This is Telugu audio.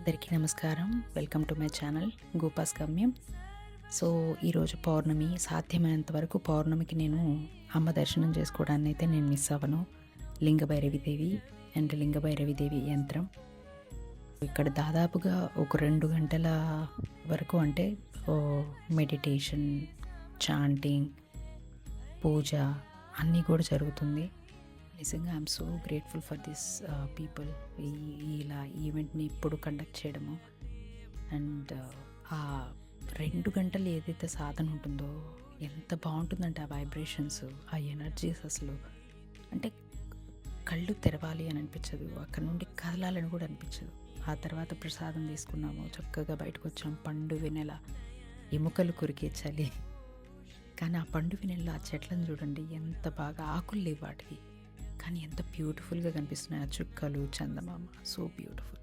అందరికీ నమస్కారం. వెల్కమ్ టు మై ఛానల్ గోపాస్ గమ్యం. సో ఈరోజు పౌర్ణమి. సాధ్యమైనంత వరకు పౌర్ణమికి నేను అమ్మ దర్శనం చేసుకోవడాన్ని అయితే నేను మిస్ అవ్వను. లింగభైరవిదేవి అండ్ లింగభైరవిదేవి యంత్రం ఇక్కడ దాదాపుగా ఒక 2 గంటల వరకు అంటే మెడిటేషన్, చాంటింగ్, పూజ అన్నీ కూడా జరుగుతుంది. నిజంగా I'm so grateful for this people. ఇలా ఈవెంట్ని ఇప్పుడు కండక్ట్ చేయడము అండ్ ఆ 2 గంటలు ఏదైతే సాధన ఉంటుందో ఎంత బాగుంటుందంటే ఆ వైబ్రేషన్స్, ఆ ఎనర్జీస్ అసలు అంటే కళ్ళు తెరవాలి అని అనిపించదు, అక్కడ నుండి కదలాలని కూడా అనిపించదు. ఆ తర్వాత ప్రసాదం తీసుకున్నాము, చక్కగా బయటకు వచ్చాం. పండు వెన్నెల, ఎముకలు కొరికే చలి. కానీ ఆ పండు వెన్నెల ఆ చెట్లను చూడండి, ఎంత బాగా ఆకులు లేవు వాటికి, కానీ ఎంత బ్యూటిఫుల్గా కనిపిస్తున్నాయి ఆ చుక్కలు, చందమామ. So beautiful.